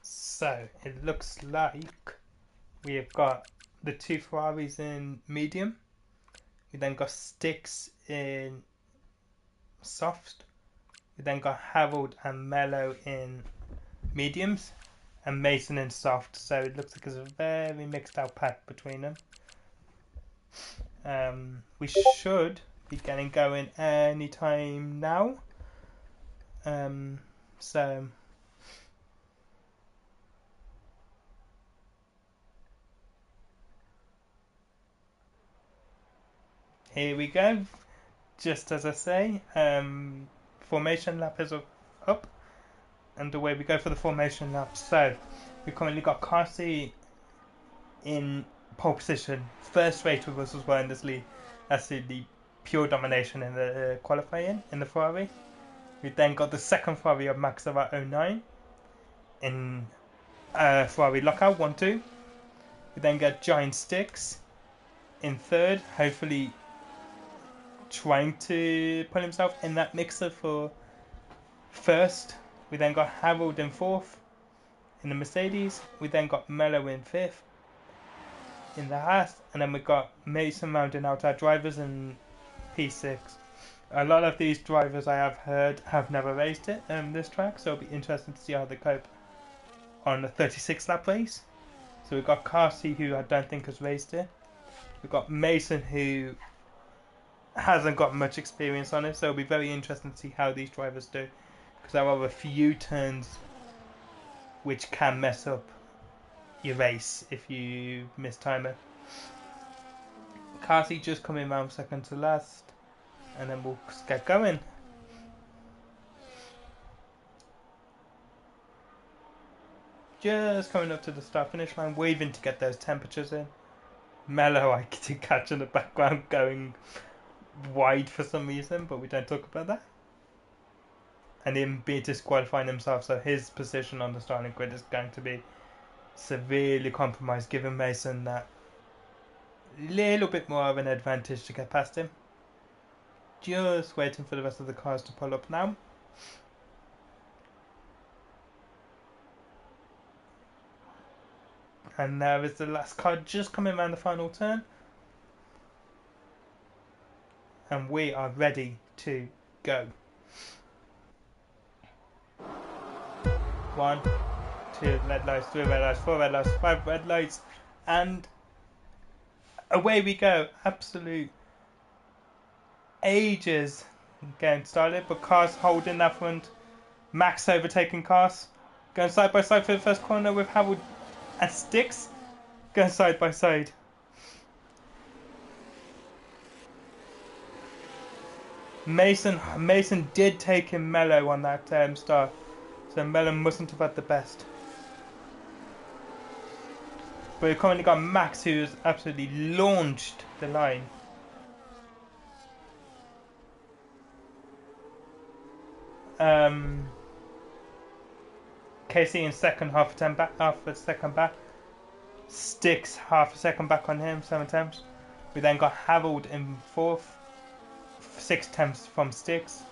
So it looks like we have got the two Ferraris in medium. We then got Sticks in soft. We then got Harold and Mello in mediums, and Mason in soft. So it looks like it's a very mixed out pack between them. We should be getting going anytime now. So here we go. Just as I say, formation lap is up, and away we go for the formation lap. So we currently got Carsi in pole position, first race with us as well in this league. That's the pure domination in the qualifying in the Ferrari. We then got the second Ferrari of Max at 09 in Ferrari lockout 1-2. We then get Giant Sticks in third, hopefully trying to put himself in that mixer for first We then got Harold in 4th in the Mercedes. We then got Mello in 5th in the Haas. And then we got Mason rounding out our drivers in P6. A lot of these drivers I have heard have never raced it this track, so it'll be interesting to see how they cope on a 36 lap race. So we've got Carsey, who I don't think has raced it. We've got Mason, who hasn't got much experience on it, so it'll be very interesting to see how these drivers do, because there are a few turns which can mess up your race if you mistime it. Carsey just coming around second to last, and then we'll get going. Just coming up to the start finish line, waving to get those temperatures in. Mello I did catch in the background going wide for some reason, but we don't talk about that. And him be disqualifying himself, so his position on the starting grid is going to be severely compromised, giving Mason that little bit more of an advantage to get past him. Just waiting for the rest of the cars to pull up now. And there is the last car just coming around the final turn. And we are ready to go. 1, 2 red lights, 3 red lights, 4 red lights, 5 red lights, and away we go. Absolute ages getting started, but cars holding that front. Max overtaking cars, going side by side for the first corner with Harold and Sticks going side by side. Mason did take him Mello on that start, so Mello mustn't have had the best. But we've currently got Max, who's absolutely launched the line. Casey in second, half a second back. Sticks half a second back on him, 7 tenths. We then got Harold in 4th, 6 tenths from Sticks.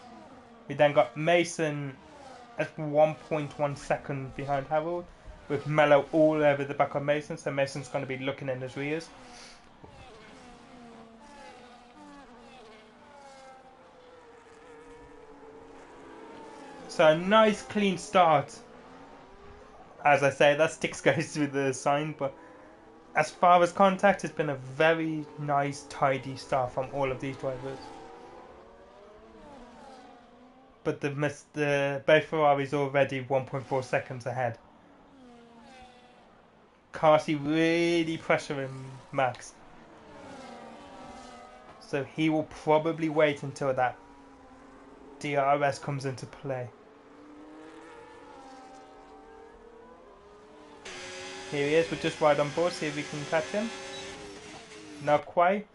We then got Mason at 1.1 second behind Harold, with Mello all over the back of Mason, so Mason's going to be looking in his rears. So a nice clean start. As I say, that Sticks goes through the sign, but as far as contact, it's been a very nice, tidy start from all of these drivers. But both Ferraris already 1.4 seconds ahead. Carsey really pressuring Max, so he will probably wait until that DRS comes into play. Here he is, we're just right on board, see if we can catch him. Not quite.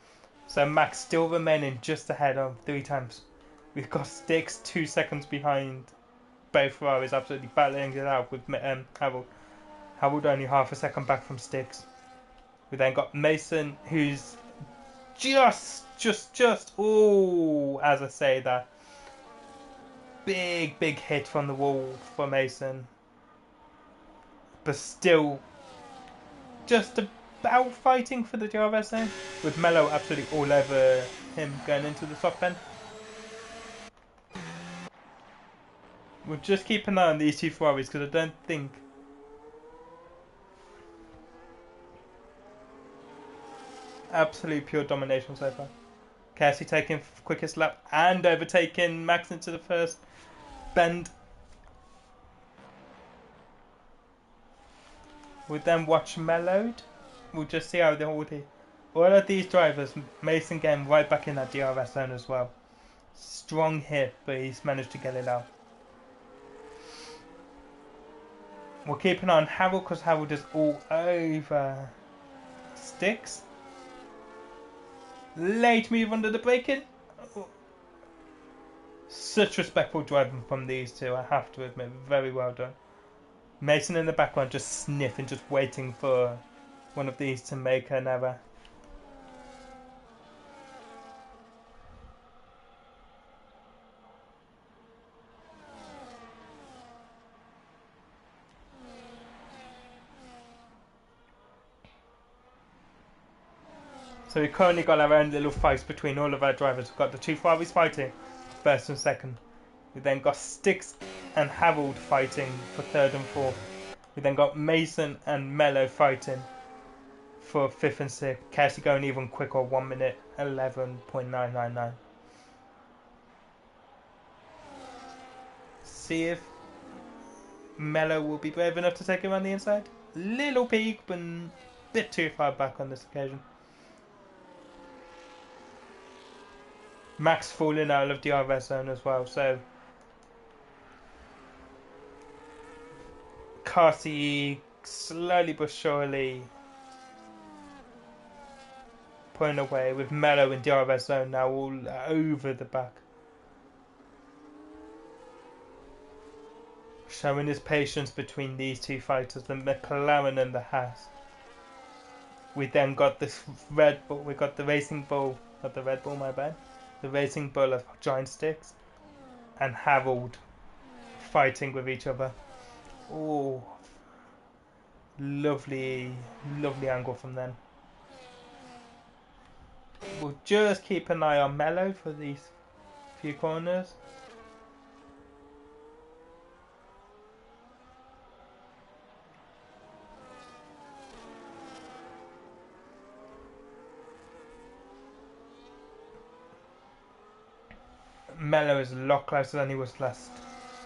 So Max still remaining just ahead of 3 times. We've got Sticks 2 seconds behind both Ferraris, absolutely battling it out with Harold. Harold only half a second back from Sticks. We then got Mason, who's just, as I say that. Big hit from the wall for Mason. But still just about fighting for the DRS zone, with Mello absolutely all over him going into the soft bend. We'll just keep an eye on these 2 Ferraris, because I don't think absolute pure domination so far. Casey taking quickest lap and overtaking Max into the first bend. We'll then watch Mellowed. We'll just see how all of these drivers, Mason getting right back in that DRS zone as well. Strong hit, but he's managed to get it out. We'll keep an eye on Harold, because Harold is all over Sticks. Late move under the braking. Such respectful driving from these two, I have to admit. Very well done. Mason in the background just sniffing, just waiting for one of these to make an error. So we currently got our own little fights between all of our drivers. We've got the two Ferraris fighting, first and second. We then got Styx and Harold fighting for third and fourth. We then got Mason and Mello fighting for fifth and sixth. Cassie going even quicker, 1 minute 11.999. See if Mello will be brave enough to take him on the inside. Little peak, but a bit too far back on this occasion. Max falling out of the RRL zone as well, so Carty slowly but surely pulling away with Mello in the RRL zone now all over the back. Showing his patience between these two fighters, the McLaren and the Haas. We then got this Red Bull, we got the Racing Bull, not the Red Bull, my bad. The Racing Bull of Giant Sticks and Harold fighting with each other. Oh, lovely angle from them. We'll just keep an eye on Mello for these few corners. Mello is a lot closer than he was last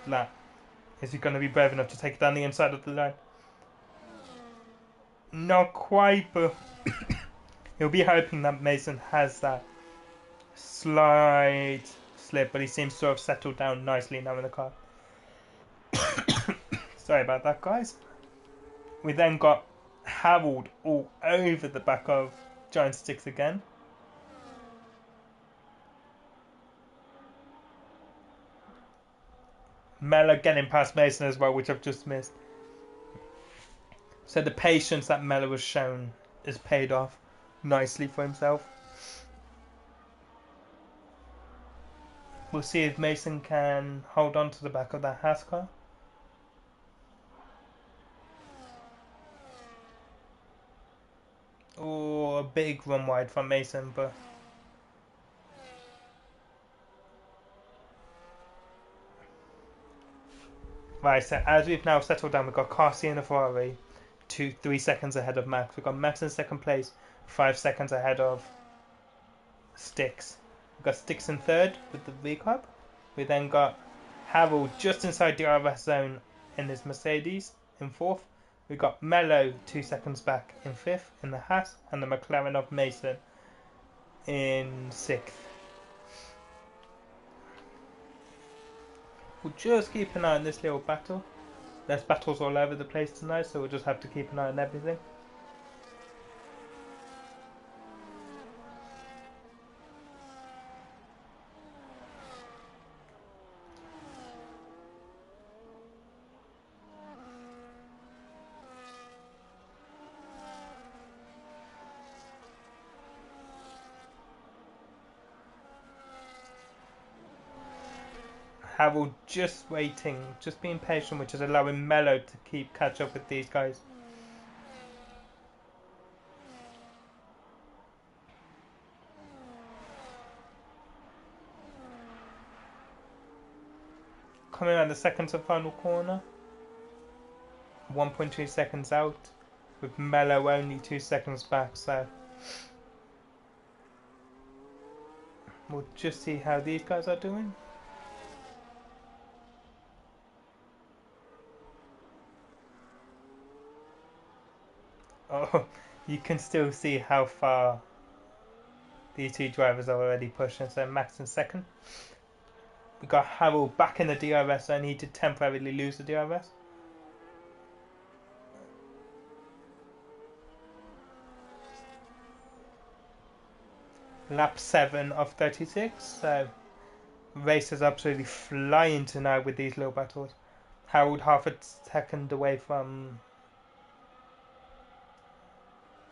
lap. Is he going to be brave enough to take it down the inside of the line? Not quite, but he'll be hoping that Mason has that slight slip, but he seems to have settled down nicely now in the car. Sorry about that, guys. We then got Harold all over the back of Giant Sticks again. Mello getting past Mason as well, which I've just missed. So the patience that Mello has shown is paid off nicely for himself. We'll see if Mason can hold on to the back of that Haas car. Oh, a big run wide from Mason, but right, so as we've now settled down, we've got Carsi and a Ferrari 3 seconds ahead of Max. We've got Max in second place, 5 seconds ahead of Styx. We've got Styx in third with the V-Club. We then got Harold just inside the RRS zone in his Mercedes in fourth. We've got Mello 2 seconds back in fifth in the Haas, and the McLaren of Mason in sixth. We'll just keep an eye on this little battle. There's battles all over the place tonight, so we'll just have to keep an eye on everything. Harold just waiting, just being patient, which is allowing Mello to catch up with these guys. Coming around the second to final corner, 1.2 seconds out, with Mello only 2 seconds back, so we'll just see how these guys are doing. Oh, you can still see how far these two drivers are already pushing. So Max in second. We got Harold back in the DRS, and he did temporarily lose the DRS. Lap 7 of 36. So race is absolutely flying tonight with these little battles. Harold half a second away from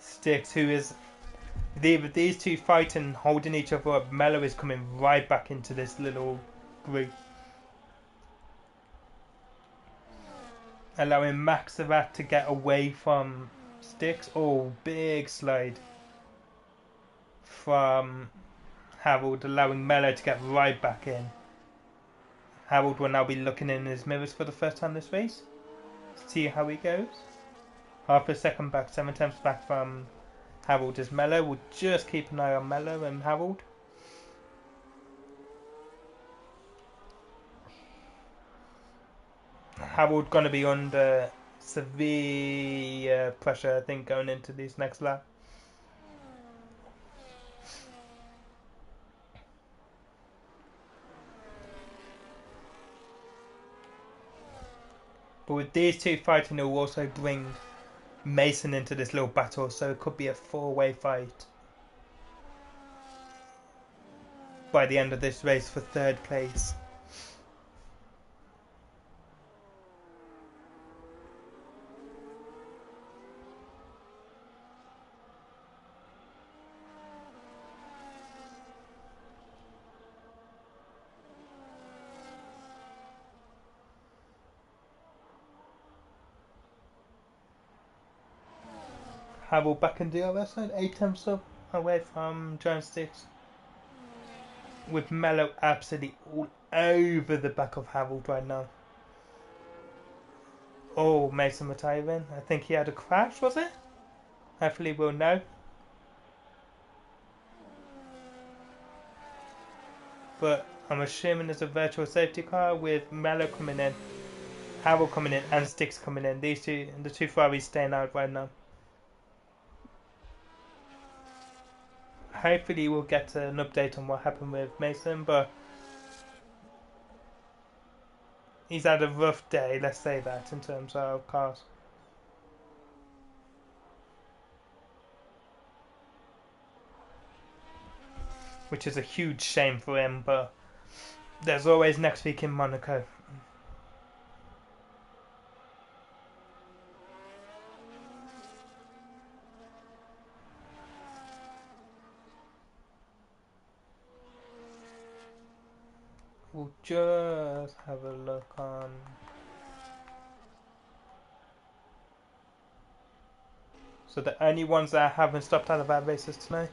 Styx, who is these two fighting, holding each other up. Mello is coming right back into this little group, allowing Max to get away from Styx. Oh, big slide. from Harold, allowing Mello to get right back in. Harold will now be looking in his mirrors for the first time this race. See how he goes. Half a second back, 7 attempts back from Harold is Mello. We'll just keep an eye on Mello and Harold. Harold going to be under severe pressure, I think, going into this next lap. But with these two fighting, it will also bring Mason into this little battle, so it could be a 4-way fight by the end of this race for 3rd place. Harold back in DRS side, 8 attempts up away from Giant Sticks. With Mello absolutely all over the back of Harold right now. Oh, Mason retiring. I think he had a crash, was it? Hopefully we'll know. But I'm assuming there's a virtual safety car with Mello coming in, Harold coming in, and Sticks coming in. These two, the two Ferraris staying out right now. Hopefully we'll get an update on what happened with Mason, but he's had a rough day, let's say that, in terms of cars. Which is a huge shame for him, but there's always next week in Monaco. We'll just have a look on. So the only ones that haven't stopped out of our races tonight.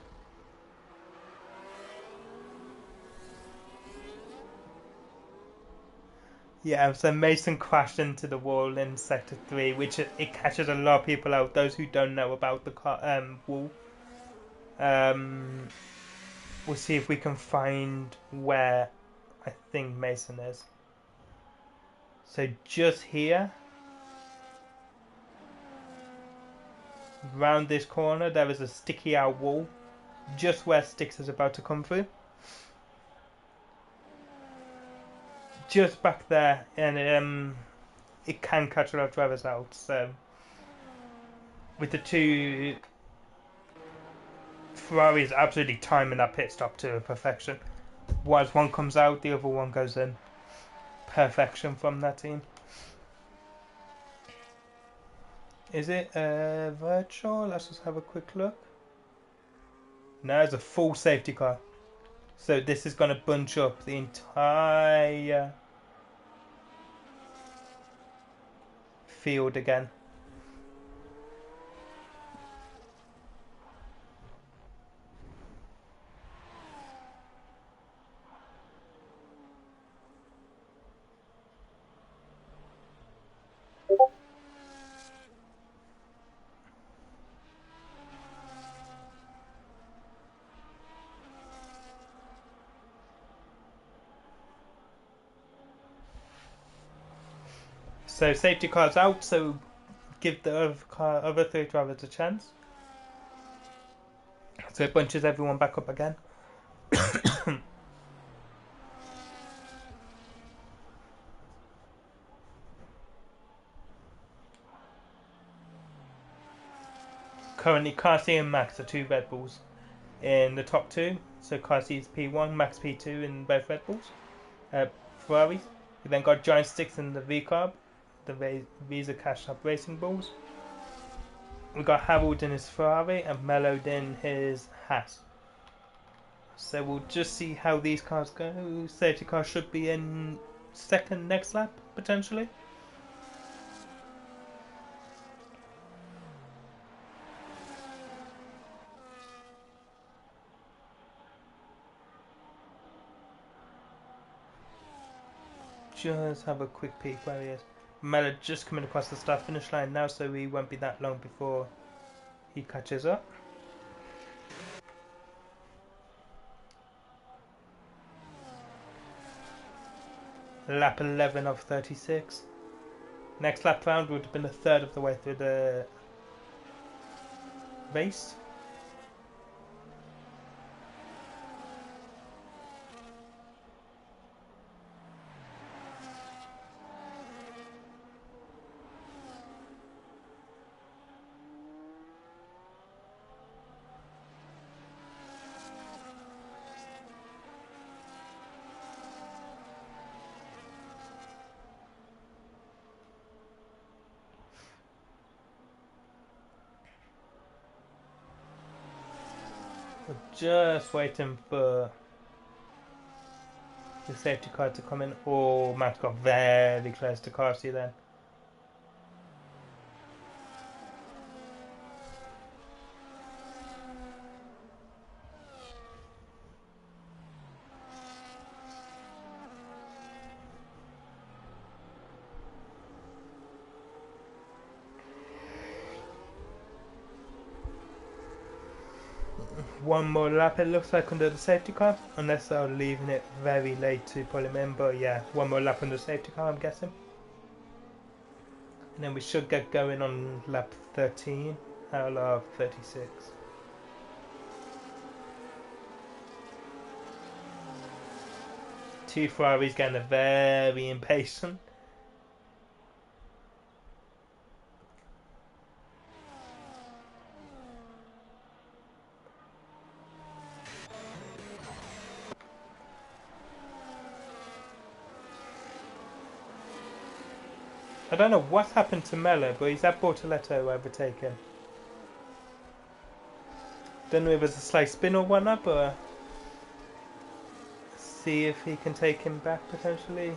Yeah, so Mason crashed into the wall in Sector 3, which it catches a lot of people out, those who don't know about the wall. We'll see if we can find where I think Mason is. So just here, round this corner, there is a sticky out wall, just where Sticks is about to come through. Just back there, and it can catch a lot of drivers out. So with the two Ferraris absolutely timing that pit stop to perfection. Once one comes out, the other one goes in. Perfection from that team. Is it virtual? Let's just have a quick look. No, it's a full safety car. So this is going to bunch up the entire field again. So safety car's out, so give the other three drivers a chance. So it bunches everyone back up again. Currently, Carsey and Max are 2 Red Bulls in the top 2. So Carsey's P1, Max P2 in both Red Bulls. Ferraris. We then got Giant Sticks in the V-Carb, the Visa Cash Up Racing Bulls. We got Harold in his Ferrari and Mello in his Haas. So we'll just see how these cars go. Safety car should be in second next lap, potentially. just have a quick peek where he is. Mella just coming across the start finish line now, so he won't be that long before he catches up. Lap 11 of 36. Next lap round would have been a third of the way through the race. We're just waiting for the safety car to come in. Oh, Max got very close to Carsey then. One more lap it looks like under the safety car, unless they're leaving it very late to pull him in, but yeah, one more lap under the safety car I'm guessing. And then we should get going on lap 13 out of 36. Two Ferraris getting very impatient. I don't know what's happened to Mello, but he's had Bortoletto overtaken. Don't know if it was a slight spin or whatnot, but see if he can take him back potentially.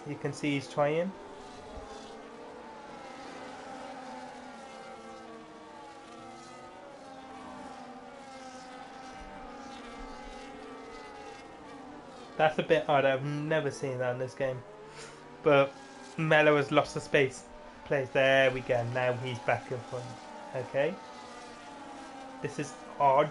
You can see he's trying. That's a bit odd. I've never seen that in this game. But Mello has lost the space. Place. There we go. Now he's back in front. Okay. This is odd.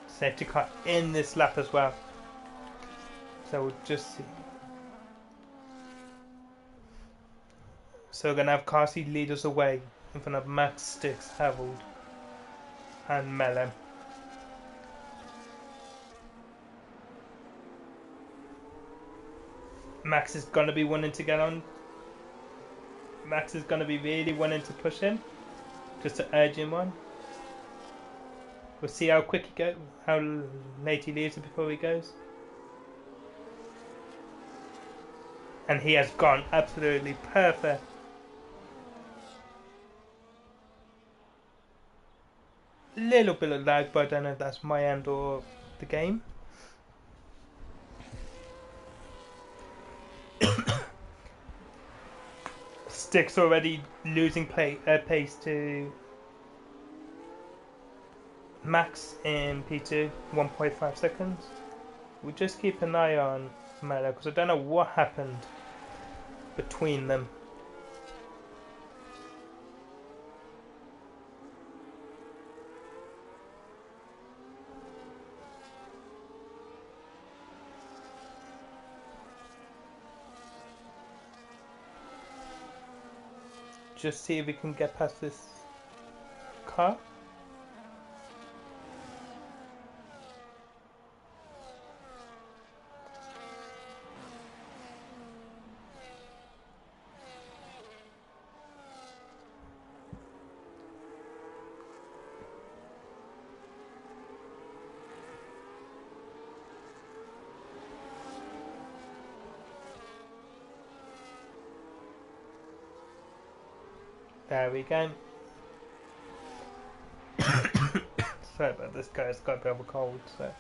Safety car in this lap as well. So we'll just see. So we're going to have Carsey lead us away in front of Max, Sticks, Harold and Melon. Max is going to be wanting to get on. Max is going to be really wanting to push him, just to urge him on. We'll see how quick he goes, how late he leaves it before he goes. And he has gone absolutely perfect. Little bit of lag, but I don't know if that's my end or the game. Sticks already losing pace to Max in P2, 1.5 seconds. We'll just keep an eye on Mello because I don't know what happened between them. Just see if we can get past this car. There we go. Sorry about this, guys. Got a bit of a cold, so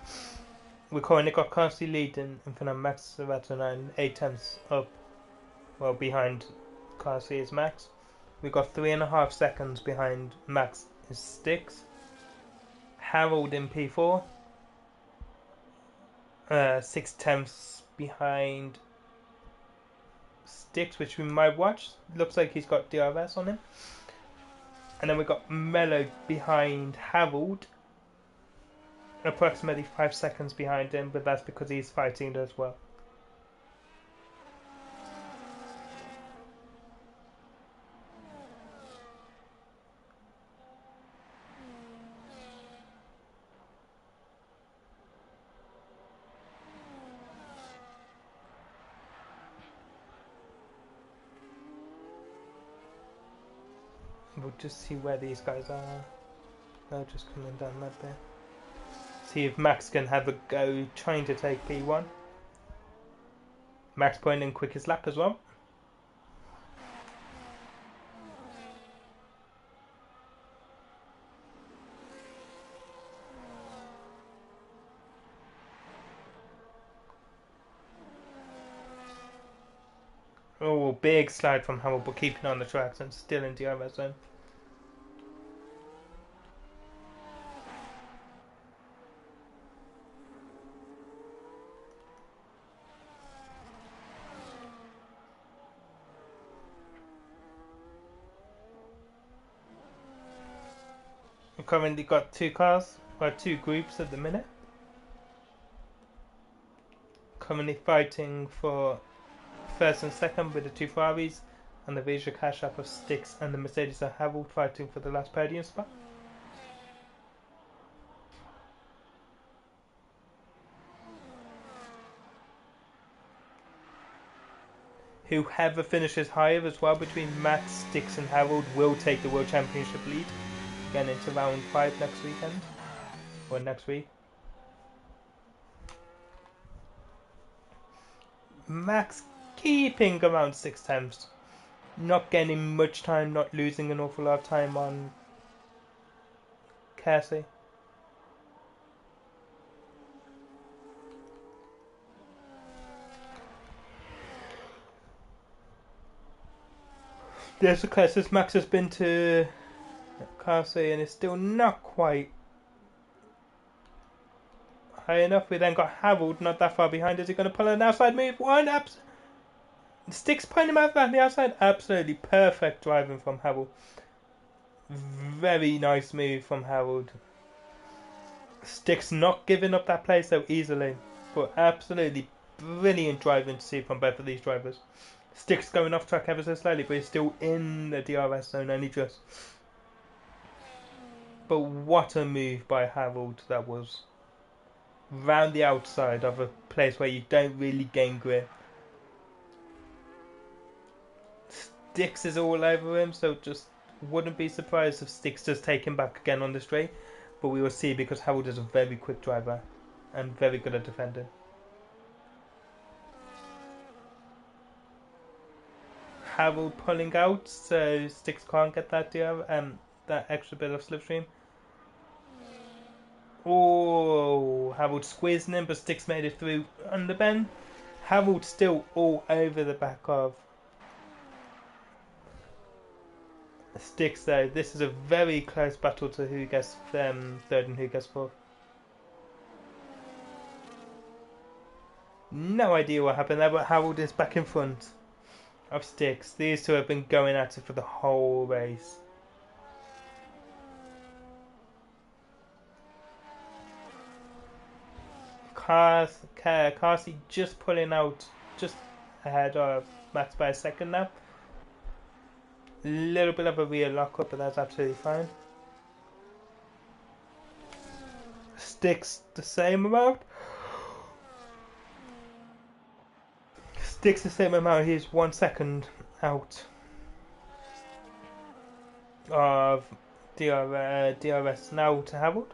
We currently got Carsey leading in front of Max Savatona and 8 tenths up, well, behind Carsey is Max. We got 3.5 seconds behind Max is Sticks. Harold in P4. 6 tenths behind Sticks, which we might watch. Looks like he's got DRS on him. And then we got Mello behind Harold, approximately 5 seconds behind him, but that's because he's fighting as well. We'll just see where these guys are. They're just coming down that bit. See if Max can have a go trying to take P1. Max putting in quickest lap as well. Oh, big slide from Harold, but keeping on the tracks and still in DRS zone. We've currently got 2 cars, or 2 groups at the minute. Currently fighting for first and second with the 2 Ferraris, and the Visa Cash App of Sticks and the Mercedes of Harold fighting for the last podium spot. Whoever finishes higher as well between Max, Sticks and Harold will take the World Championship lead. Again into round 5 next weekend. Or next week. Max keeping around 6 tenths. Not getting much time, not losing an awful lot of time on Casey. There's the closest Max has been to Casey, and it's still not quite high enough. We then got Harold not that far behind. Is he going to pull an outside move? One Sticks pulling him out on the outside. Absolutely perfect driving from Harold. Very nice move from Harold. Sticks not giving up that place so easily, but absolutely brilliant driving to see from both of these drivers. Sticks going off track ever so slightly, but he's still in the DRS zone, only just. But what a move by Harold that was. Round the outside of a place where you don't really gain grip. Sticks is all over him, so just wouldn't be surprised if Sticks does take him back again on the straight. But we will see, because Harold is a very quick driver and very good at defending. Harold pulling out, so Sticks can't get that that extra bit of slipstream. Oh, Harold squeezing him, but Sticks made it through on the bend. Harold still all over the back of Sticks though. This is a very close battle to who gets third and who gets fourth. No idea what happened there, but Harold is back in front of Sticks. These two have been going at it for the whole race. Carsey just pulling out just ahead of Max by a second now. Little bit of a rear lockup, but that's absolutely fine. Sticks the same amount. Sticks the same amount. He's 1 second out of DRS now to Harold.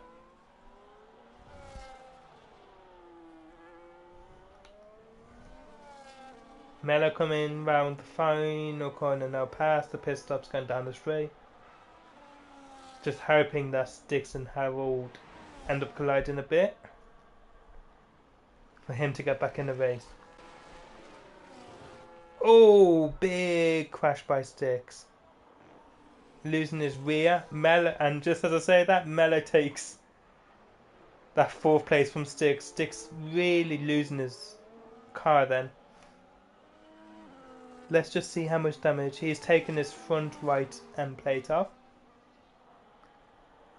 Mello coming round the final corner now, past the pit stops, going down the straight. Just hoping that Sticks and Harold end up colliding a bit. for him to get back in the race. Oh, big crash by Sticks. Losing his rear. Mello, and just as I say that, Mello takes that 4th place from Sticks. Sticks really losing his car then. Let's just see how much damage. He's taken his front right end plate off.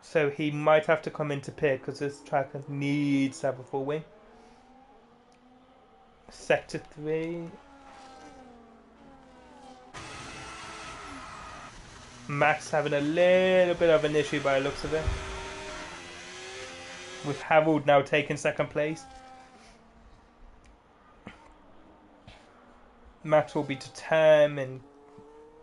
So he might have to come into pit because this track needs to have a full wing. Sector 3. Max having a little bit of an issue by the looks of it. With Harold now taking 2nd place. Max will be determined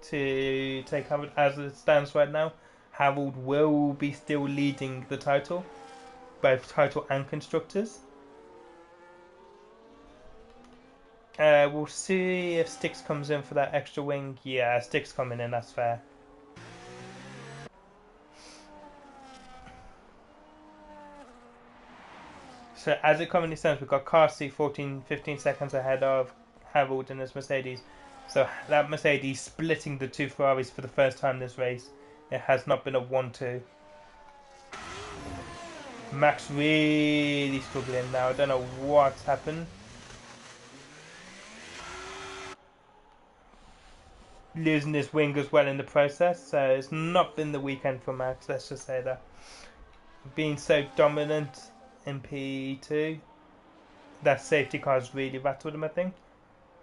to take Harold as it stands right now. Harold will be still leading the title, both title and constructors. We'll see if Sticks comes in for that extra wing. Yeah, Sticks coming in, that's fair. So as it currently stands, we've got Carsey 15 seconds ahead of Harold in his Mercedes. So that Mercedes splitting the 2 Ferraris for the first time this race. It has not been a 1-2. Max really struggling now. I don't know what's happened. Losing his wing as well in the process. So it's not been the weekend for Max, let's just say that. Being so dominant in P2, that safety car's really rattled him, I think.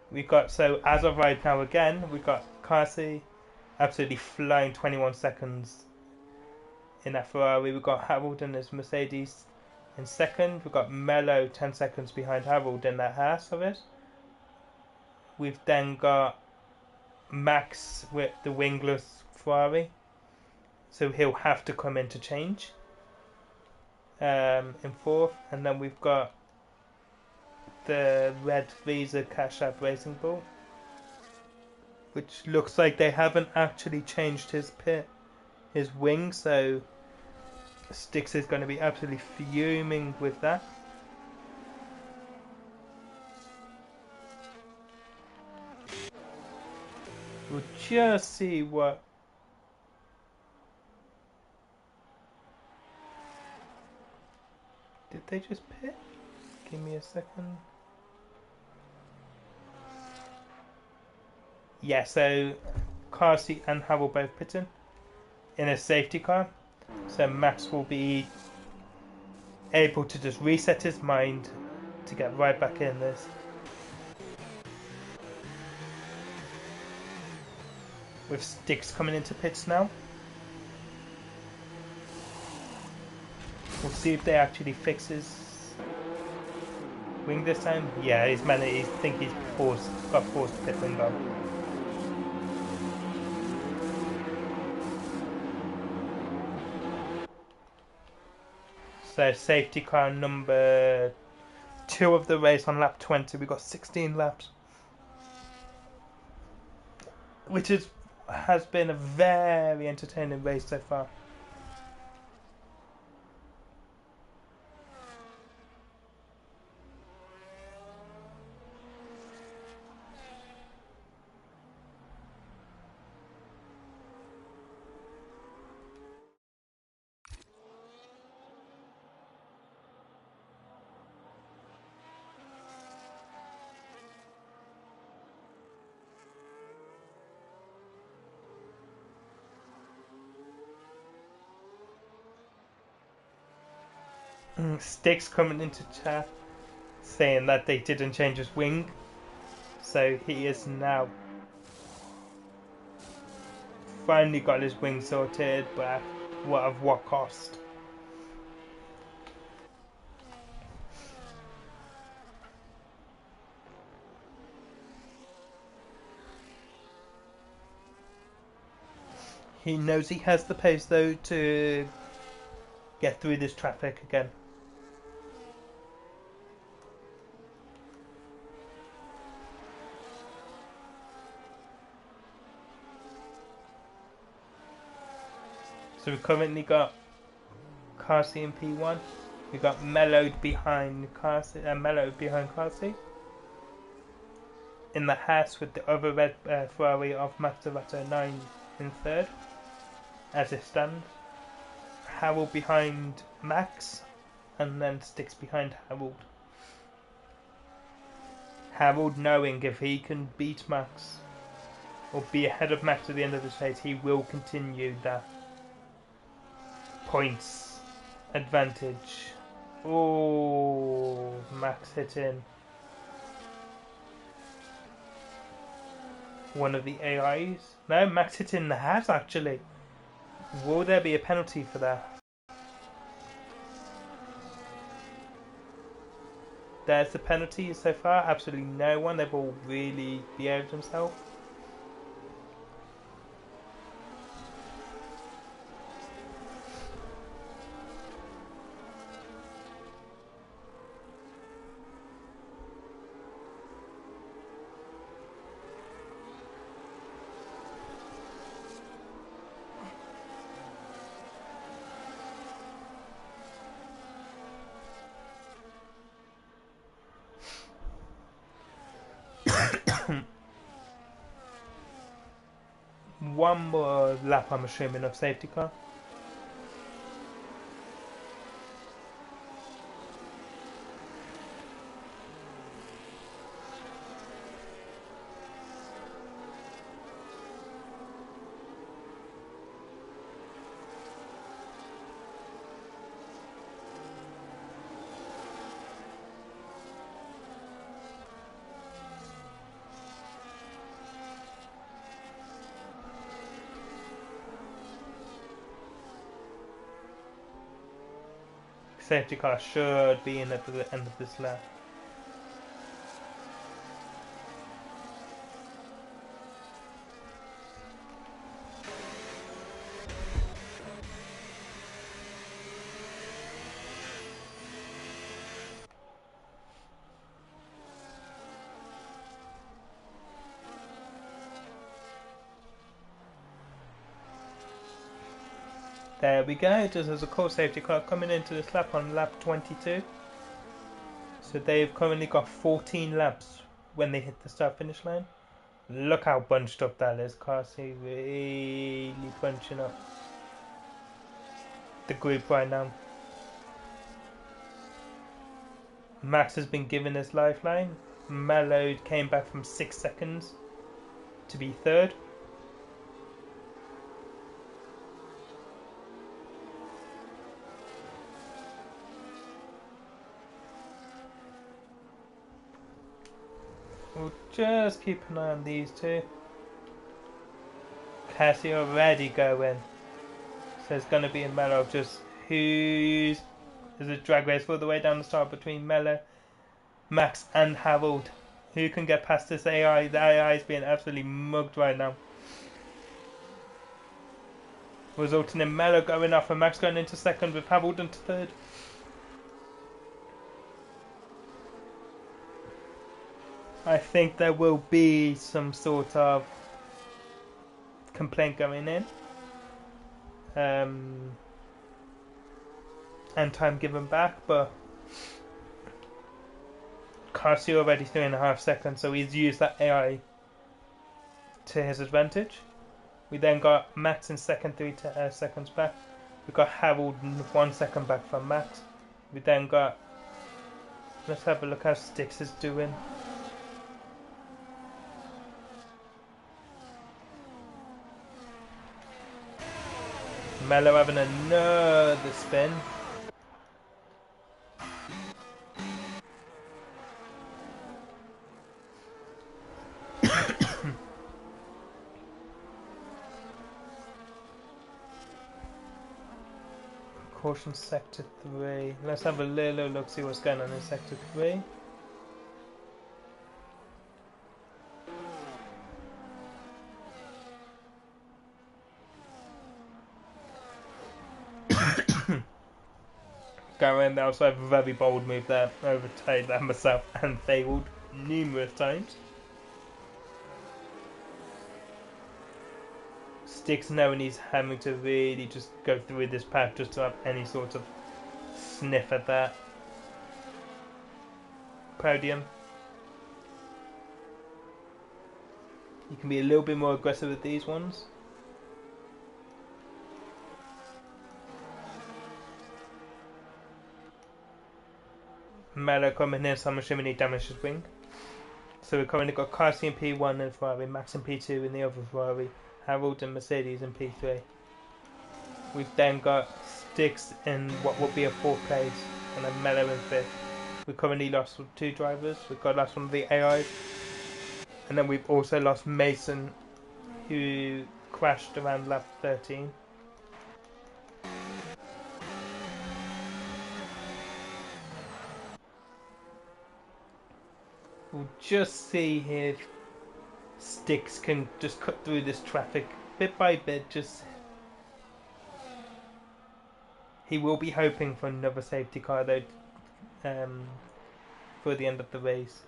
We've got, so as of right now again, we've got Carsey absolutely flying 21 seconds in that Ferrari. We've got Harold in his Mercedes in 2nd. We've got Mello 10 seconds behind Harold in that Haas of it. We've then got Max with the wingless Ferrari. So he'll have to come in to change in 4th. And then we've got the red Visa Cash App Racing Bull, which looks like they haven't actually changed his wing, so Sticks is going to be absolutely fuming with that. We'll just see what did they just pit? Give me a second. Yeah, so Carsey and Harold both pitting in a safety car. So Max will be able to just reset his mind to get right back in this. With Sticks coming into pits now. We'll see if they actually fix his wing this time. Yeah, he's managed. I think he's got forced to pit wing on. So safety car number 2 of the race on lap 20. We got 16 laps, which has been a very entertaining race so far. Sticks coming into chat saying that they didn't change his wing, so he is now finally got his wing sorted, but at what cost? He knows he has the pace though to get through this traffic again. So we've currently got Carsey in P1, We got mellowed behind Carsey. In the house with the other red Ferrari of Maserati 9 in third, as it stands. Harold behind Max, and then Sticks behind Harold. Harold knowing if he can beat Max or be ahead of Max at the end of the chase, he will continue that points advantage. Oh, Max hit in one of the AIs. No, Max hit in the house actually. Will there be a penalty for that? There's the penalty so far. Absolutely no one. They've all really behaved themselves. One more lap, I'm assuming, of safety car. Safety car should be in at the end of this lap. There we go, just as a core safety car coming into this lap on lap 22. So they've currently got 14 laps when they hit the start finish line. Look how bunched up that is. Carsey really bunching up the group right now. Max has been given his lifeline. Mellowed came back from 6 seconds to be third. We'll just keep an eye on these two. Cassie already going. So it's going to be a matter of just who's... There's a drag race all the way down the start between Mello, Max and Harold. Who can get past this AI? The AI is being absolutely mugged right now. Resulting in Mello going off and Max going into second with Harold into third. I think there will be some sort of complaint going in. And time given back, but Carsey already 3.5 seconds, so he's used that AI to his advantage. We then got Max in second, 3 seconds back. We got Harold 1 second back from Max. We then got... Let's have a look how Sticks is doing. Mello having another spin. Caution sector 3. Let's have a little look, see what's going on in sector 3. Going also have a very bold move there, overtaken that myself and failed numerous times. Sticks knowing he's having to really just go through this path just to have any sort of sniff at that podium. You can be a little bit more aggressive with these ones. Mello coming in, so I'm assuming he damaged his wing. So we've currently got Carsi in P1 in Ferrari, Max in P2 in the other Ferrari, Harold and Mercedes in P3. We've then got Sticks in what would be a fourth place, and then Mello in fifth. We've currently lost 2 drivers. We've got lost one of the AIs, and then we've also lost Mason, who crashed around lap 13. We'll just see if Sticks can just cut through this traffic bit by bit. He will be hoping for another safety car though, for the end of the race.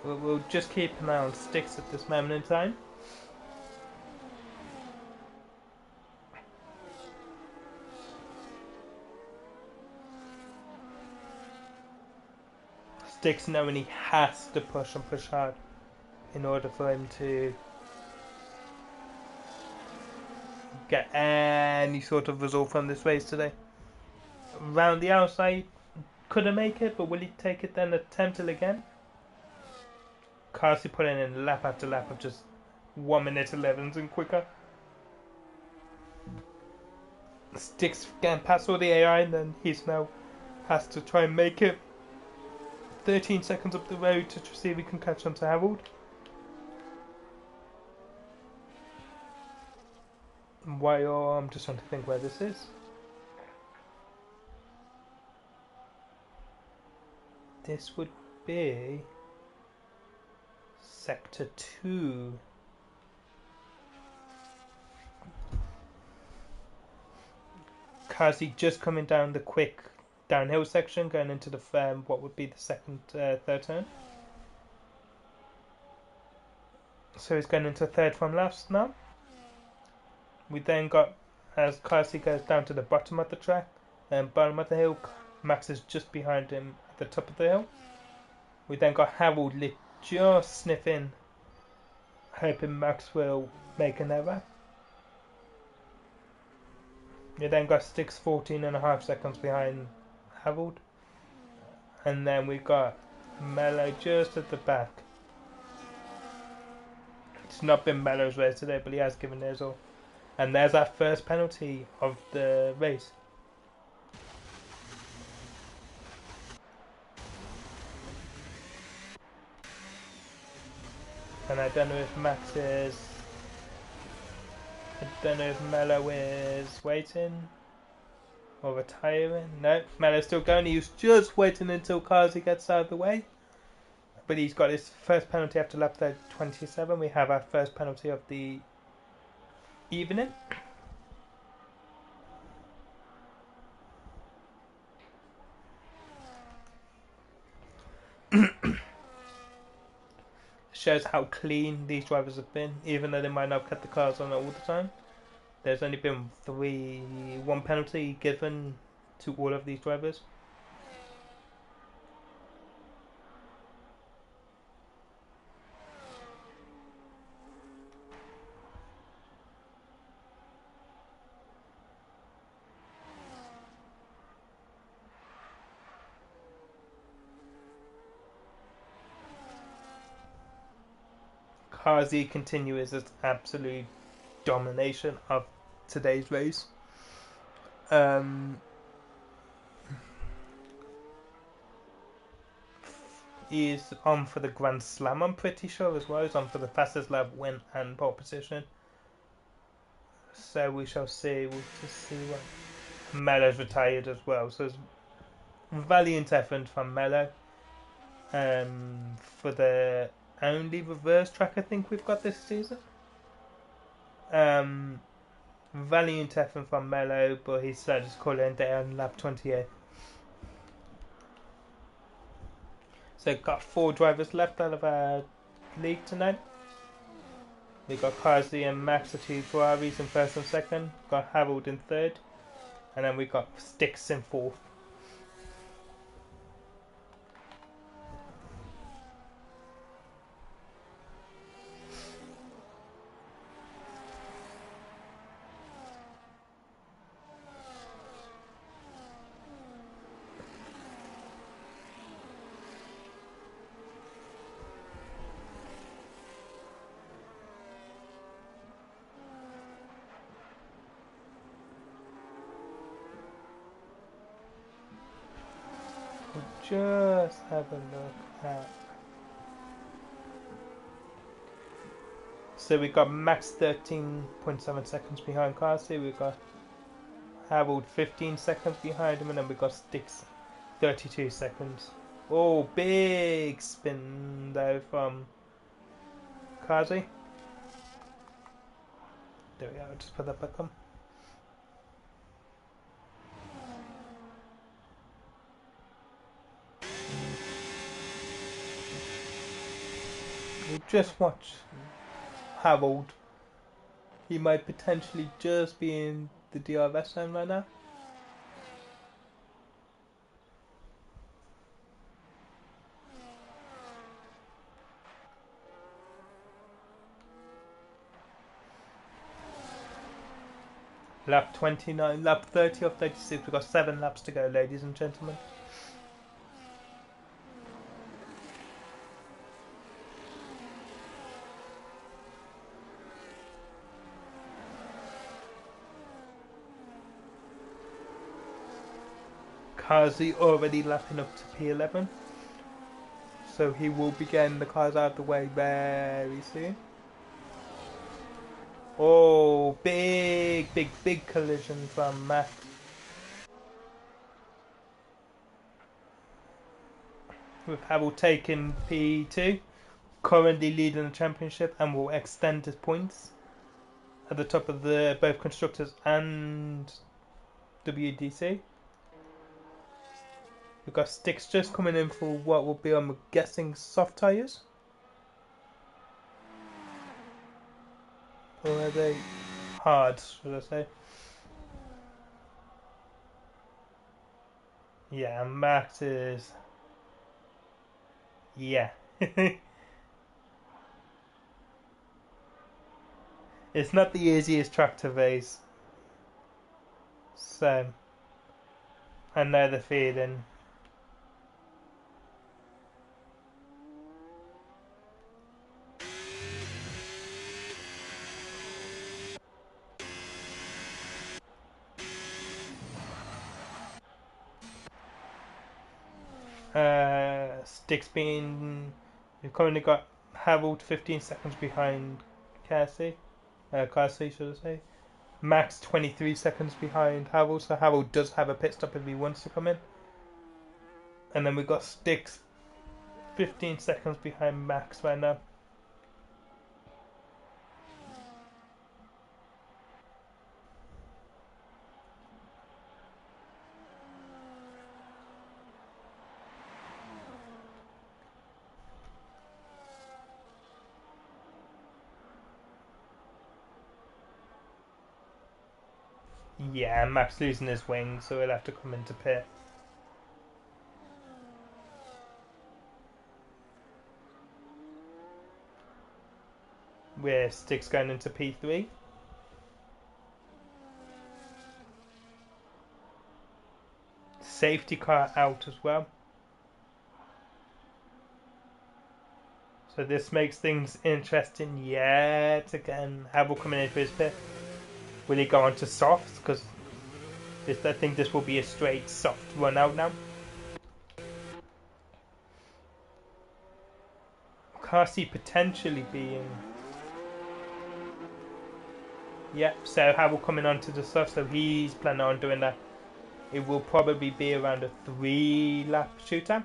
We'll just keep an eye on Sticks at this moment in time. Sticks knowing he has to push and push hard in order for him to get any sort of result from this race today. Round the outside, couldn't make it, but will he take it then, attempt it again? Carsi putting in lap after lap of just 1 minute 11s and quicker. Sticks getting past all the AI, and then he's now has to try and make it 13 seconds up the road to see if he can catch on to Harold. While I'm just trying to think where this is. This would be Sector 2. Kazi just coming down the quick downhill section, going into the what would be the third turn. So he's going into third from left now. We then got, as Kazi goes down to the bottom of the track and bottom of the hill, Max is just behind him at the top of the hill. We then got Harold just sniffing, hoping Max will make an error. We then got Sticks 14.5 seconds behind Harold. And then we got Mello just at the back. It's not been Mello's race today, but he has given his all. And there's our first penalty of the race. And I don't know if Max is... I don't know if Mello is waiting or retiring. No, Mello's still going. He's just waiting until Kazi gets out of the way. But he's got his first penalty after lap 27. We have our first penalty of the evening. Shows how clean these drivers have been, even though they might not have kept the cars on all the time. There's only been one penalty given to all of these drivers. Kazi continues his absolute domination of today's race. He's on for the Grand Slam, I'm pretty sure, as well. He's on for the fastest lap win and pole position. So we shall see. We'll just see what... Mello's retired as well. So it's valiant effort from Mello. For the only reverse track I think we've got this season. Valiant effort from Mello, but he decided to call it a day on lap 28. So So got 4 drivers left out of our league tonight. We got Kazi and Max, the 2 Ferraris in first and second. Got Harold in third, and then we got Sticks in fourth. We'll just have a look at. So we got Max 13.7 seconds behind Kazi. We got Harold 15 seconds behind him, and then we got Sticks 32 seconds. Oh, big spin though from Kazi. There we go, I'll just put that back on. We'll just watch Harold. He might potentially just be in the DRS zone right now. Lap 29, lap 30 of 36. We've got 7 laps to go, ladies and gentlemen. Kazi already lapping up to P11. So he will be getting the cars out of the way very soon. Oh, big collision from Max. With Harold taking P2, currently leading the championship, and will extend his points at the top of the both constructors and WDC. We've got Sticks just coming in for what will be, I'm guessing, soft tyres. Or are they hard, should I say? Yeah, Max is... yeah. It's not the easiest track to race. So, I know the feeling. Sticks being... We've currently got Harold 15 seconds behind Casey. Casey, should I say. Max 23 seconds behind Harold, so Harold does have a pit stop if he wants to come in. And then we've got Sticks 15 seconds behind Max right now. Yeah, Max losing his wing, so he'll have to come into pit. With Sticks going into P3. Safety car out as well. So this makes things interesting yet again. Harold coming in for his pit. Will he go on to softs? Because I think this will be a straight soft run out now. Carsey potentially being... Yep, so Harold coming onto the soft, so he's planning on doing that. It will probably be around a 3-lap shootout.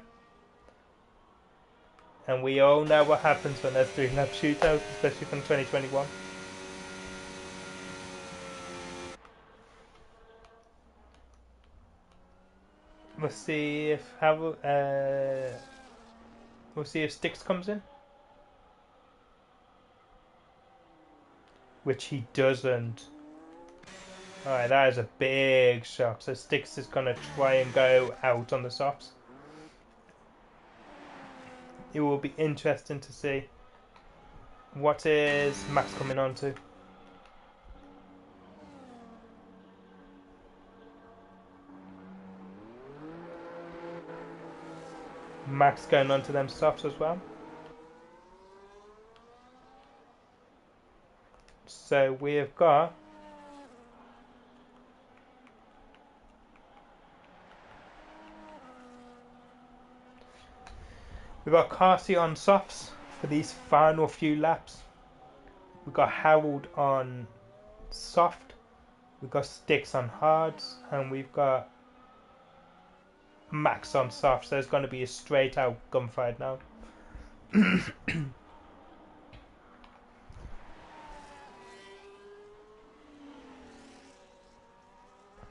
And we all know what happens when there's 3-lap shootouts, especially from 2021. We'll see if Harold... We'll see if Sticks comes in. Which he doesn't. Alright, that is a big shock. So Sticks is going to try and go out on the softs. It will be interesting to see. What is Max coming on to? Max going on to them softs as well. So we've got Carsey on softs for these final few laps. We've got Harold on soft. We've got Sticks on hards, and we've got Max on soft. So it's going to be a straight out gunfight now.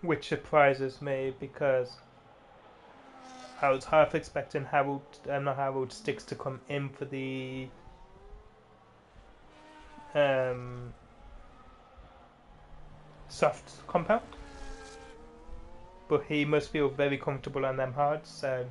Which surprises me because I was half expecting Sticks to come in for the soft compound, but he must feel very comfortable on them hards. So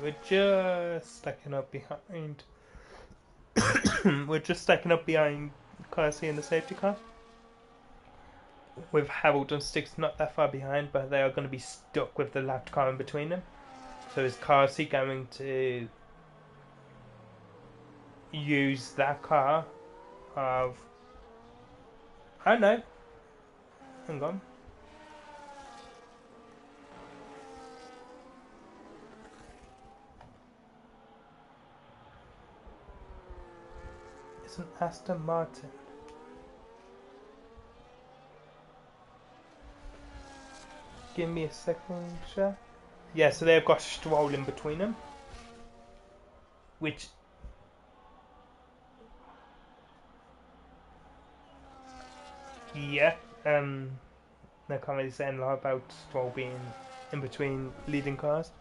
we're just stacking up behind. We're just stacking up behind Carsey in the safety car. With Harold and Sticks not that far behind, but they are going to be stuck with the lapped car in between them. So is Carsey going to use that car of... I don't know. Hang on. It's an Aston Martin. Give me a second, sure. Yeah, so they've got Stroll in between them. Which... yeah, they can't really say a lot about Stroll being in between leading cars.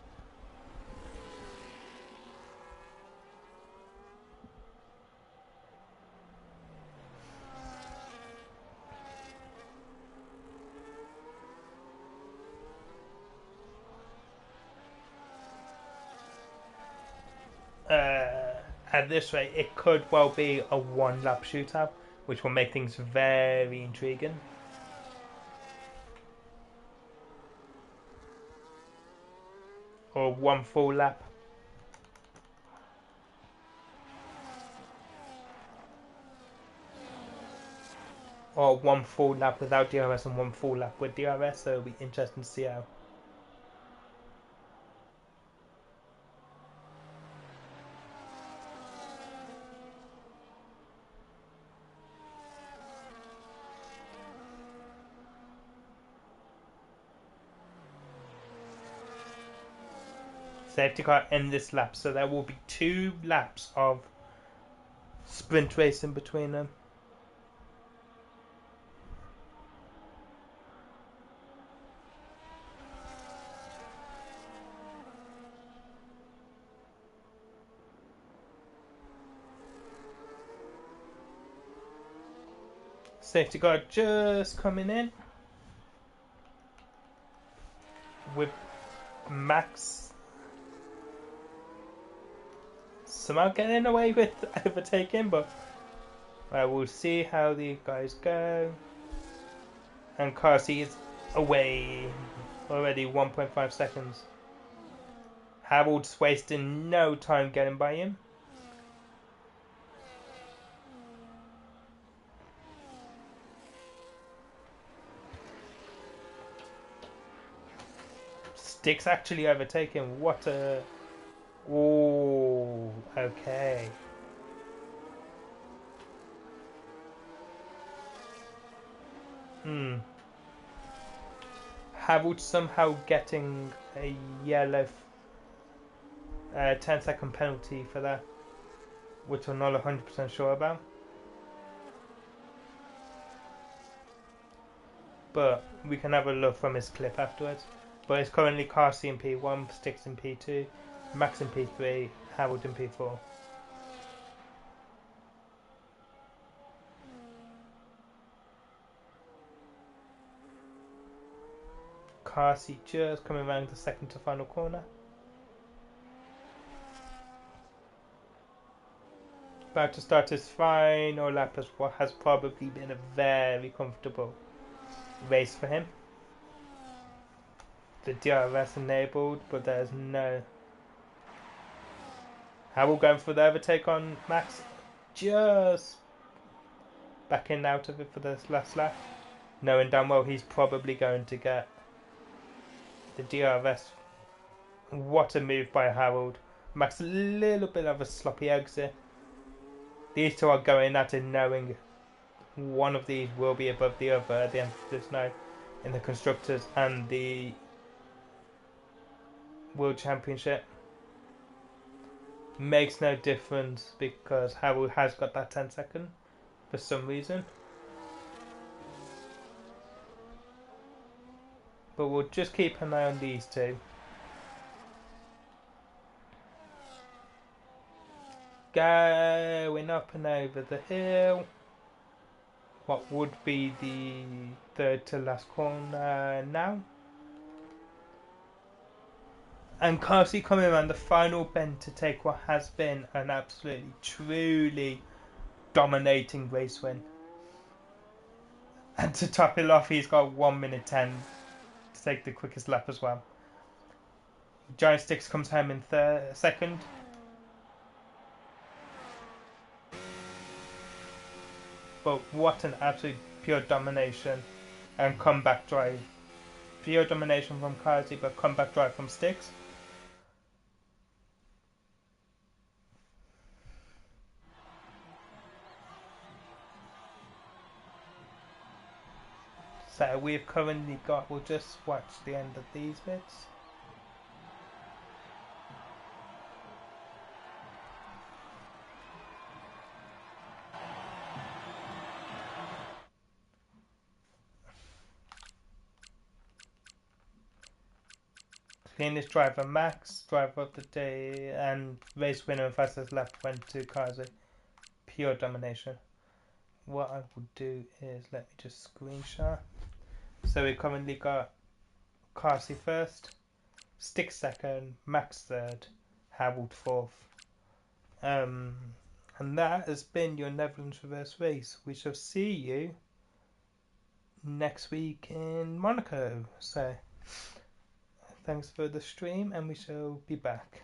At this rate, it could well be a one-lap shootout, which will make things very intriguing. Or one full lap. Or one full lap without DRS and one full lap with DRS, so it'll be interesting to see how. Safety car in this lap, so there will be 2 laps of sprint racing between them. Safety car just coming in with Max somehow getting away with overtaking, but we'll see how the guys go. And Carsey is away already 1.5 seconds. Harold's wasting no time getting by him. Sticks actually overtaking. What a... oh, okay. Harold somehow getting a yellow 10-second penalty for that, which I'm not 100% sure about. But we can have a look from his clip afterwards. But it's currently Carsey in P1, Sticks in P2, Max in P3, Harold in P4. Carsey just coming around the second to final corner. About to start his final lap as what has probably been a very comfortable race for him. The DRS enabled, but there's no... Harold going for the overtake on Max. Just backing out of it for this last lap. Knowing damn well he's probably going to get the DRS. What a move by Harold. Max a little bit of a sloppy exit. These two are going at it knowing one of these will be above the other at the end of this night in the Constructors and the World Championship. Makes no difference because Harold has got that 10-second for some reason. But we'll just keep an eye on these two. Going up and over the hill. What would be the third to last corner now. And Carsey coming around the final bend to take what has been an absolutely, truly dominating race win. And to top it off, he's got 1 minute 10 to take the quickest lap as well. Giant Sticks comes home in second. But what an absolute pure domination and comeback drive. Pure domination from Carsey, but comeback drive from Sticks. So we've currently got, we'll just watch the end of these bits. Cleanest driver Max, driver of the day, and race winner and fastest lap went to Carsey. Pure domination. What I will do is let me just screenshot. So we currently got Carsey first, Stick second, Max third, Harold fourth. And that has been your Netherlands reverse race. We shall see you next week in Monaco. So thanks for the stream, and we shall be back.